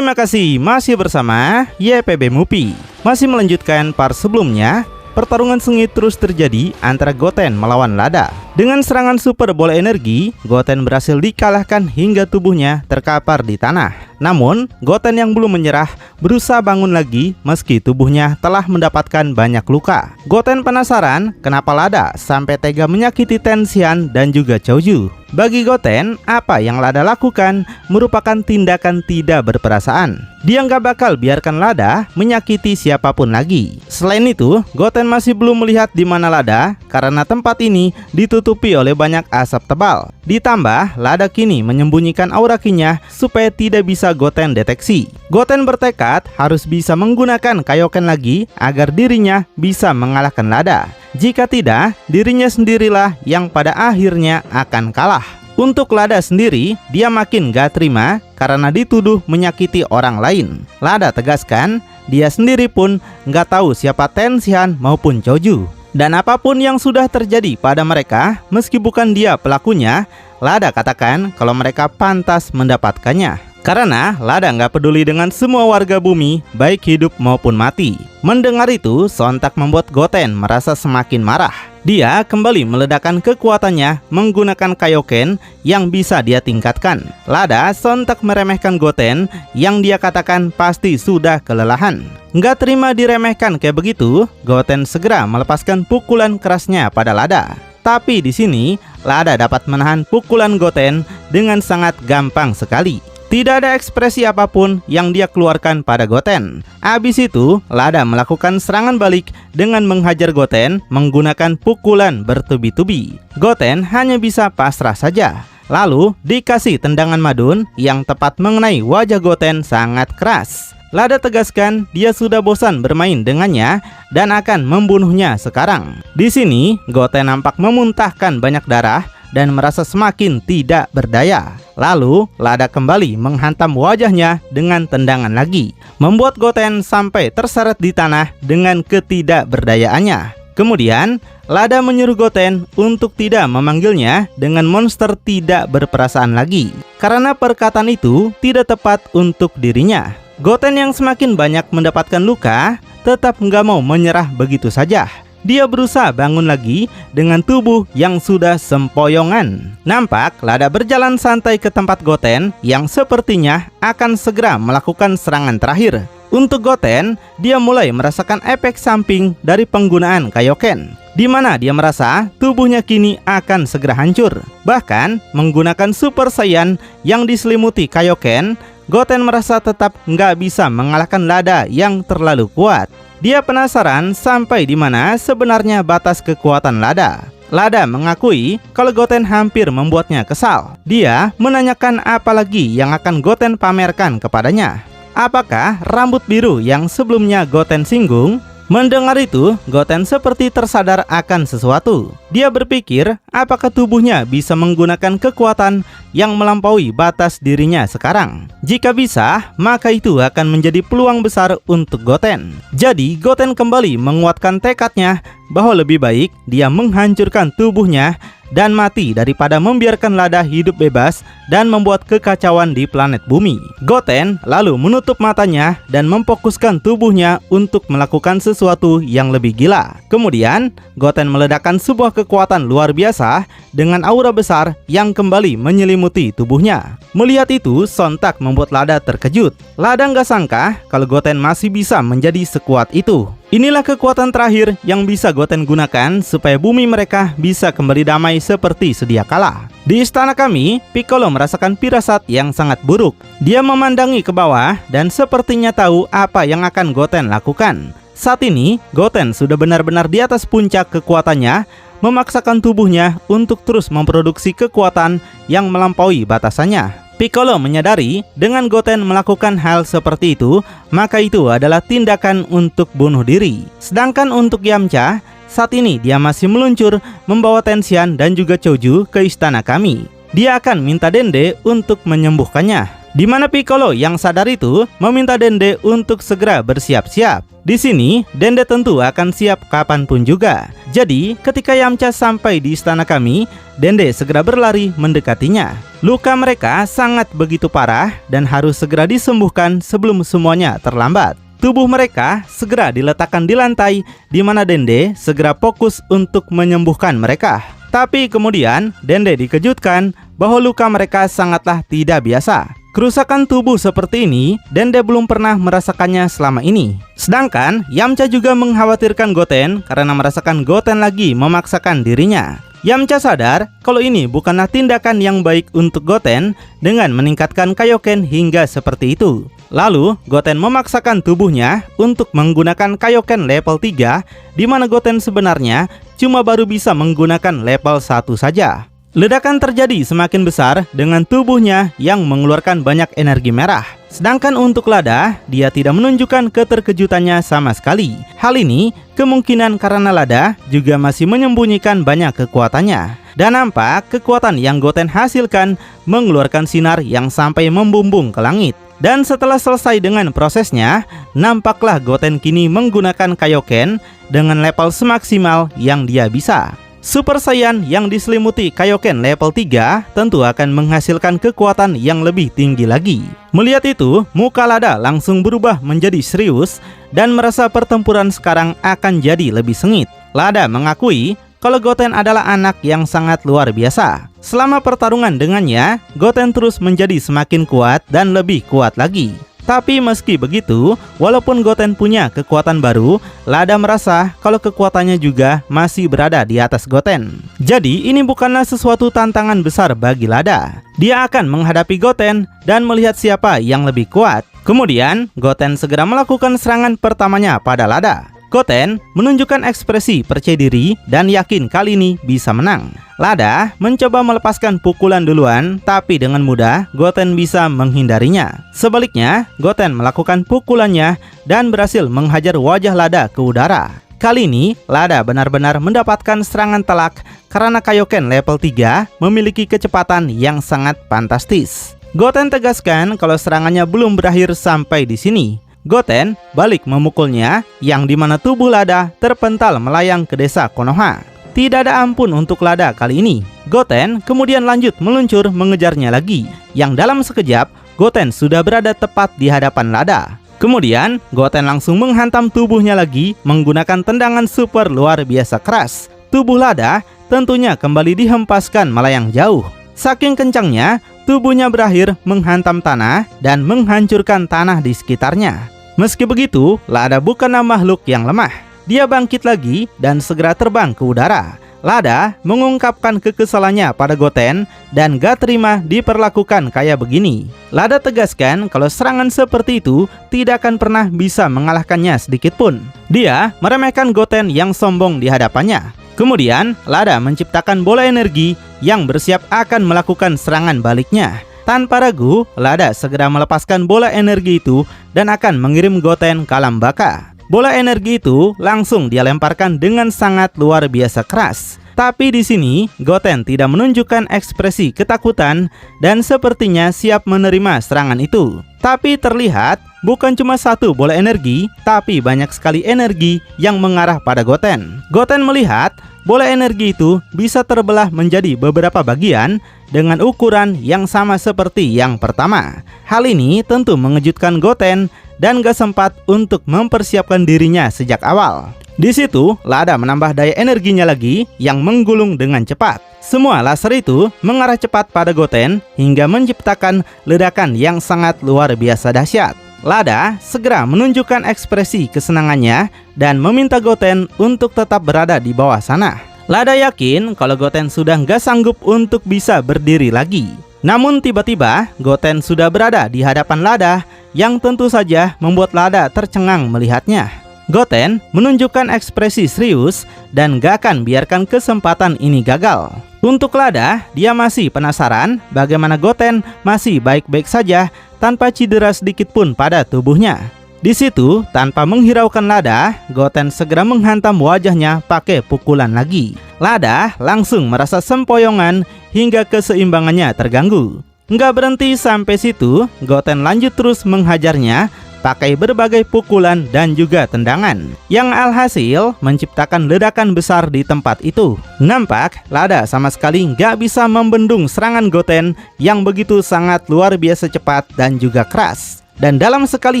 Terima kasih masih bersama YPB Movie. Masih melanjutkan part sebelumnya. Pertarungan sengit terus terjadi antara Goten melawan Lada. Dengan serangan super bola energi, Goten berhasil dikalahkan hingga tubuhnya terkapar di tanah. Namun, Goten yang belum menyerah berusaha bangun lagi meski tubuhnya telah mendapatkan banyak luka. Goten penasaran kenapa Lada sampai tega menyakiti Tensian dan juga Choju. Bagi Goten, apa yang Lada lakukan merupakan tindakan tidak berperasaan. Dia nggak bakal biarkan Lada menyakiti siapapun lagi. Selain itu, Goten masih belum melihat di mana Lada karena tempat ini ditutupi oleh banyak asap tebal. Ditambah, Lada kini menyembunyikan aura Ki-nya supaya tidak bisa Goten deteksi. Goten bertekad harus bisa menggunakan Kaioken lagi agar dirinya bisa mengalahkan Lada. Jika tidak, dirinya sendirilah yang pada akhirnya akan kalah. Untuk Lada sendiri, dia makin gak terima karena dituduh menyakiti orang lain. Lada tegaskan, dia sendiri pun gak tahu siapa Tensian maupun Choju. Dan apapun yang sudah terjadi pada mereka, meski bukan dia pelakunya, Lada katakan kalau mereka pantas mendapatkannya. Karena Lada nggak peduli dengan semua warga bumi, baik hidup maupun mati. Mendengar itu, sontak membuat Goten merasa semakin marah. Dia kembali meledakkan kekuatannya menggunakan Kaioken yang bisa dia tingkatkan. Lada sontak meremehkan Goten yang dia katakan pasti sudah kelelahan. Nggak terima diremehkan kayak begitu, Goten segera melepaskan pukulan kerasnya pada Lada. Tapi di sini, Lada dapat menahan pukulan Goten dengan sangat gampang sekali. Tidak ada ekspresi apapun yang dia keluarkan pada Goten. Habis itu, Lada melakukan serangan balik dengan menghajar Goten menggunakan pukulan bertubi-tubi. Goten hanya bisa pasrah saja. Lalu dikasih tendangan madun yang tepat mengenai wajah Goten sangat keras. Lada tegaskan dia sudah bosan bermain dengannya dan akan membunuhnya sekarang. Di sini, Goten nampak memuntahkan banyak darah dan merasa semakin tidak berdaya. Lalu, Lada kembali menghantam wajahnya dengan tendangan lagi, membuat Goten sampai terseret di tanah dengan ketidakberdayaannya. Kemudian, Lada menyuruh Goten untuk tidak memanggilnya dengan monster tidak berperasaan lagi, karena perkataan itu tidak tepat untuk dirinya. Goten yang semakin banyak mendapatkan luka, tetap nggak mau menyerah begitu saja. Dia berusaha bangun lagi dengan tubuh yang sudah sempoyongan. Nampak Lada berjalan santai ke tempat Goten yang sepertinya akan segera melakukan serangan terakhir. Untuk Goten, dia mulai merasakan efek samping dari penggunaan Kaioken, di mana dia merasa tubuhnya kini akan segera hancur. Bahkan menggunakan Super Saiyan yang diselimuti Kaioken, Goten merasa tetap nggak bisa mengalahkan Lada yang terlalu kuat. Dia penasaran sampai di mana sebenarnya batas kekuatan Lada. Lada mengakui kalau Goten hampir membuatnya kesal. Dia menanyakan apa lagi yang akan Goten pamerkan kepadanya. Apakah rambut biru yang sebelumnya Goten singgung? Mendengar itu, Goten seperti tersadar akan sesuatu. Dia berpikir apakah tubuhnya bisa menggunakan kekuatan yang melampaui batas dirinya sekarang. Jika bisa, maka itu akan menjadi peluang besar untuk Goten. Jadi, Goten kembali menguatkan tekadnya bahwa lebih baik dia menghancurkan tubuhnya dan mati daripada membiarkan Lada hidup bebas dan membuat kekacauan di planet bumi. Goten lalu menutup matanya dan memfokuskan tubuhnya untuk melakukan sesuatu yang lebih gila. Kemudian, Goten meledakkan sebuah kekuatan luar biasa dengan aura besar yang kembali menyelimuti tubuhnya. Melihat itu, sontak membuat Lada terkejut. Lada nggak sangka kalau Goten masih bisa menjadi sekuat itu. Inilah kekuatan terakhir yang bisa Goten gunakan supaya bumi mereka bisa kembali damai seperti sedia kala. Di istana kami, Piccolo merasakan firasat yang sangat buruk. Dia memandangi ke bawah dan sepertinya tahu apa yang akan Goten lakukan. Saat ini, Goten sudah benar-benar di atas puncak kekuatannya, memaksakan tubuhnya untuk terus memproduksi kekuatan yang melampaui batasannya. Piccolo menyadari dengan Goten melakukan hal seperti itu, maka itu adalah tindakan untuk bunuh diri. Sedangkan untuk Yamcha, saat ini dia masih meluncur membawa Tensian dan juga Choju ke istana kami. Dia akan minta Dende untuk menyembuhkannya. Di mana Piccolo yang sadar itu meminta Dende untuk segera bersiap-siap. Di sini, Dende tentu akan siap kapanpun juga. Jadi, ketika Yamcha sampai di istana kami, Dende segera berlari mendekatinya. Luka mereka sangat begitu parah dan harus segera disembuhkan sebelum semuanya terlambat. Tubuh mereka segera diletakkan di lantai, di mana Dende segera fokus untuk menyembuhkan mereka. Tapi kemudian, Dende dikejutkan bahwa luka mereka sangatlah tidak biasa. Kerusakan tubuh seperti ini, Dende belum pernah merasakannya selama ini. Sedangkan, Yamcha juga mengkhawatirkan Goten karena merasakan Goten lagi memaksakan dirinya. Yamcha sadar kalau ini bukanlah tindakan yang baik untuk Goten dengan meningkatkan Kaioken hingga seperti itu. Lalu, Goten memaksakan tubuhnya untuk menggunakan Kaioken level 3, di mana Goten sebenarnya cuma baru bisa menggunakan level 1 saja. Ledakan terjadi semakin besar dengan tubuhnya yang mengeluarkan banyak energi merah. Sedangkan untuk Lada, dia tidak menunjukkan keterkejutannya sama sekali. Hal ini kemungkinan karena Lada juga masih menyembunyikan banyak kekuatannya. Dan nampak kekuatan yang Goten hasilkan mengeluarkan sinar yang sampai membumbung ke langit. Dan setelah selesai dengan prosesnya, nampaklah Goten kini menggunakan Kaioken dengan level semaksimal yang dia bisa. Super Saiyan yang diselimuti Kaioken level 3 tentu akan menghasilkan kekuatan yang lebih tinggi lagi. Melihat itu, muka Lada langsung berubah menjadi serius dan merasa pertempuran sekarang akan jadi lebih sengit. Lada mengakui kalau Goten adalah anak yang sangat luar biasa. Selama pertarungan dengannya, Goten terus menjadi semakin kuat dan lebih kuat lagi. Tapi meski begitu, walaupun Goten punya kekuatan baru, Lada merasa kalau kekuatannya juga masih berada di atas Goten. Jadi ini bukanlah sesuatu tantangan besar bagi Lada. Dia akan menghadapi Goten dan melihat siapa yang lebih kuat. Kemudian, Goten segera melakukan serangan pertamanya pada Lada. Goten menunjukkan ekspresi percaya diri dan yakin kali ini bisa menang. Lada mencoba melepaskan pukulan duluan, tapi dengan mudah Goten bisa menghindarinya. Sebaliknya, Goten melakukan pukulannya dan berhasil menghajar wajah Lada ke udara. Kali ini, Lada benar-benar mendapatkan serangan telak karena Kaioken level 3 memiliki kecepatan yang sangat fantastis. Goten tegaskan kalau serangannya belum berakhir sampai di sini. Goten balik memukulnya, yang dimana tubuh Lada terpental melayang ke desa Konoha. Tidak ada ampun untuk Lada kali ini. Goten kemudian lanjut meluncur mengejarnya lagi, yang dalam sekejap Goten sudah berada tepat di hadapan Lada. Kemudian Goten langsung menghantam tubuhnya lagi menggunakan tendangan super luar biasa keras. Tubuh Lada tentunya kembali dihempaskan melayang jauh. Saking kencangnya, tubuhnya berakhir menghantam tanah dan menghancurkan tanah di sekitarnya. Meski begitu, Lada bukanlah makhluk yang lemah. Dia bangkit lagi dan segera terbang ke udara. Lada mengungkapkan kekesalannya pada Goten dan gak terima diperlakukan kayak begini. Lada tegaskan kalau serangan seperti itu tidak akan pernah bisa mengalahkannya sedikit pun. Dia meremehkan Goten yang sombong di hadapannya. Kemudian, Lada menciptakan bola energi yang bersiap akan melakukan serangan baliknya. Tanpa ragu, Lada segera melepaskan bola energi itu dan akan mengirim Goten ke alam baka. Bola energi itu langsung dia lemparkan dengan sangat luar biasa keras. Tapi di sini, Goten tidak menunjukkan ekspresi ketakutan dan sepertinya siap menerima serangan itu. Tapi terlihat bukan cuma satu bola energi, tapi banyak sekali energi yang mengarah pada Goten. Goten melihat bola energi itu bisa terbelah menjadi beberapa bagian dengan ukuran yang sama seperti yang pertama. Hal ini tentu mengejutkan Goten dan gak sempat untuk mempersiapkan dirinya sejak awal. Di situ, Lada menambah daya energinya lagi yang menggulung dengan cepat. Semua laser itu mengarah cepat pada Goten hingga menciptakan ledakan yang sangat luar biasa dahsyat. Lada segera menunjukkan ekspresi kesenangannya dan meminta Goten untuk tetap berada di bawah sana. Lada yakin kalau Goten sudah gak sanggup untuk bisa berdiri lagi. Namun tiba-tiba Goten sudah berada di hadapan Lada, yang tentu saja membuat Lada tercengang melihatnya. Goten menunjukkan ekspresi serius dan gak akan biarkan kesempatan ini gagal. Untuk Lada, dia masih penasaran bagaimana Goten masih baik-baik saja tanpa cedera sedikit pun pada tubuhnya. Di situ, tanpa menghiraukan Lada, Goten segera menghantam wajahnya pakai pukulan lagi. Lada langsung merasa sempoyongan hingga keseimbangannya terganggu. Nggak berhenti sampai situ, Goten lanjut terus menghajarnya pakai berbagai pukulan dan juga tendangan, yang alhasil menciptakan ledakan besar di tempat itu. Nampak Lada sama sekali nggak bisa membendung serangan Goten yang begitu sangat luar biasa cepat dan juga keras. Dan dalam sekali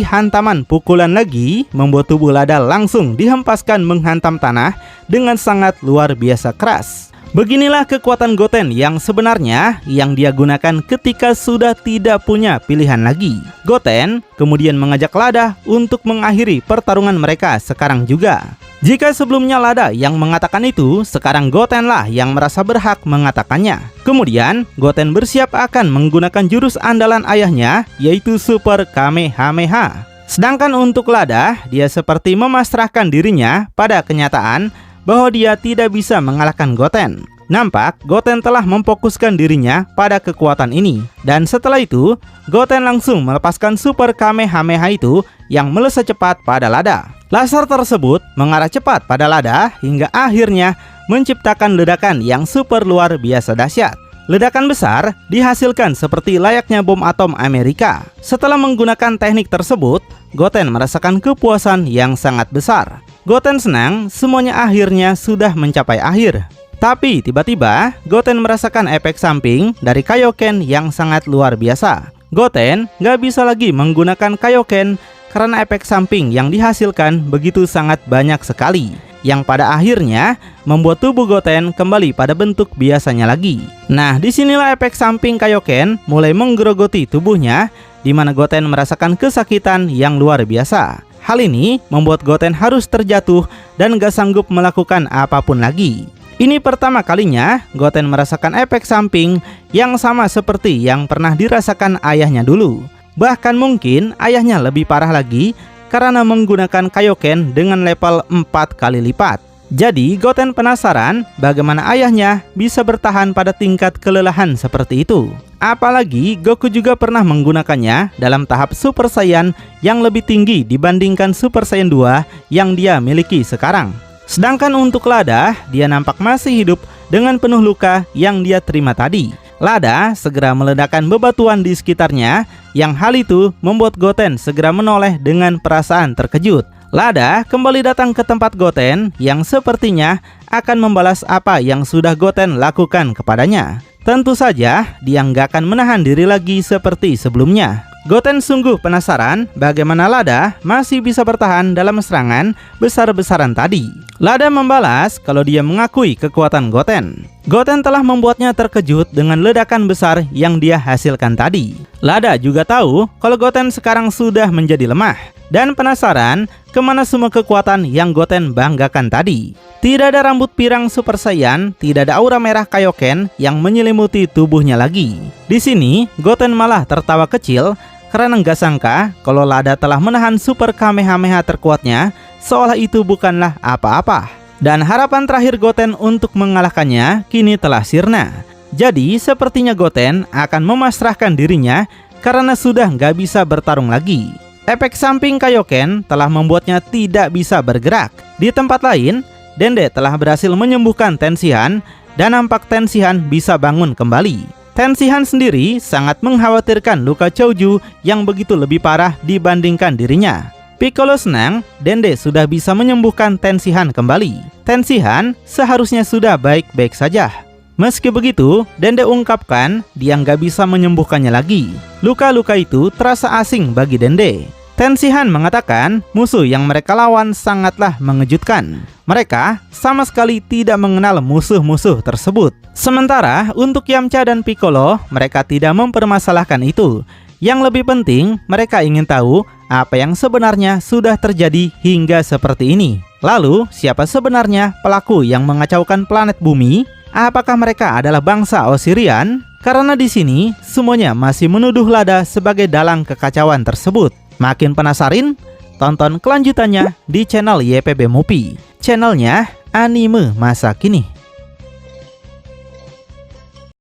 hantaman pukulan lagi, membuat tubuh Lada langsung dihempaskan menghantam tanah dengan sangat luar biasa keras. Beginilah kekuatan Goten yang sebenarnya yang dia gunakan ketika sudah tidak punya pilihan lagi. Goten kemudian mengajak Lada untuk mengakhiri pertarungan mereka sekarang juga. Jika sebelumnya Lada yang mengatakan itu, sekarang Goten lah yang merasa berhak mengatakannya. Kemudian Goten bersiap akan menggunakan jurus andalan ayahnya, yaitu Super Kamehameha. Sedangkan untuk Lada, dia seperti memasrahkan dirinya pada kenyataan bahwa dia tidak bisa mengalahkan Goten. Nampak Goten telah memfokuskan dirinya pada kekuatan ini. Dan setelah itu, Goten langsung melepaskan Super Kamehameha itu yang melesat cepat pada Lada. Laser tersebut mengarah cepat pada Lada hingga akhirnya menciptakan ledakan yang super luar biasa dahsyat. Ledakan besar dihasilkan seperti layaknya bom atom Amerika. Setelah menggunakan teknik tersebut, Goten merasakan kepuasan yang sangat besar. Goten senang semuanya akhirnya sudah mencapai akhir. Tapi tiba-tiba Goten merasakan efek samping dari Kaioken yang sangat luar biasa. Goten gak bisa lagi menggunakan Kaioken karena efek samping yang dihasilkan begitu sangat banyak sekali, yang pada akhirnya membuat tubuh Goten kembali pada bentuk biasanya lagi. Nah, disinilah efek samping Kaioken mulai menggerogoti tubuhnya, di mana Goten merasakan kesakitan yang luar biasa. Hal ini membuat Goten harus terjatuh dan gak sanggup melakukan apapun lagi. Ini pertama kalinya Goten merasakan efek samping yang sama seperti yang pernah dirasakan ayahnya dulu. Bahkan mungkin ayahnya lebih parah lagi karena menggunakan Kaioken dengan level 4 kali lipat. Jadi Goten penasaran bagaimana ayahnya bisa bertahan pada tingkat kelelahan seperti itu. Apalagi Goku juga pernah menggunakannya dalam tahap Super Saiyan yang lebih tinggi dibandingkan Super Saiyan 2 yang dia miliki sekarang. Sedangkan untuk Lada, dia nampak masih hidup dengan penuh luka yang dia terima tadi. Lada segera meledakkan bebatuan di sekitarnya, yang hal itu membuat Goten segera menoleh dengan perasaan terkejut. Lada kembali datang ke tempat Goten yang sepertinya akan membalas apa yang sudah Goten lakukan kepadanya. Tentu saja dia nggak akan menahan diri lagi seperti sebelumnya. Goten sungguh penasaran bagaimana Lada masih bisa bertahan dalam serangan besar-besaran tadi. Lada membalas kalau dia mengakui kekuatan Goten. Goten telah membuatnya terkejut dengan ledakan besar yang dia hasilkan tadi. Lada juga tahu kalau Goten sekarang sudah menjadi lemah dan penasaran kemana semua kekuatan yang Goten banggakan tadi. Tidak ada rambut pirang Super Saiyan, tidak ada aura merah Kaioken yang menyelimuti tubuhnya lagi. Di sini Goten malah tertawa kecil karena nggak sangka kalau Lada telah menahan Super Kamehameha terkuatnya, seolah itu bukanlah apa-apa. Dan harapan terakhir Goten untuk mengalahkannya kini telah sirna. Jadi sepertinya Goten akan memasrahkan dirinya karena sudah nggak bisa bertarung lagi. Efek samping Kaioken telah membuatnya tidak bisa bergerak. Di tempat lain, Dende telah berhasil menyembuhkan Tenshinhan dan nampak Tenshinhan bisa bangun kembali. Tenshinhan sendiri sangat mengkhawatirkan luka Choujou yang begitu lebih parah dibandingkan dirinya. Piccolo senang Dende sudah bisa menyembuhkan Tenshinhan kembali. Tenshinhan seharusnya sudah baik-baik saja. Meski begitu, Dende ungkapkan dia nggak bisa menyembuhkannya lagi. Luka-luka itu terasa asing bagi Dende. Tenshinhan mengatakan musuh yang mereka lawan sangatlah mengejutkan. Mereka sama sekali tidak mengenal musuh-musuh tersebut. Sementara untuk Yamcha dan Piccolo, mereka tidak mempermasalahkan itu. Yang lebih penting, mereka ingin tahu apa yang sebenarnya sudah terjadi hingga seperti ini. Lalu, siapa sebenarnya pelaku yang mengacaukan planet bumi? Apakah mereka adalah bangsa Osirian? Karena di sini semuanya masih menuduh Lada sebagai dalang kekacauan tersebut. Makin penasaran? Tonton kelanjutannya di channel YPB Movie, channelnya anime masa kini.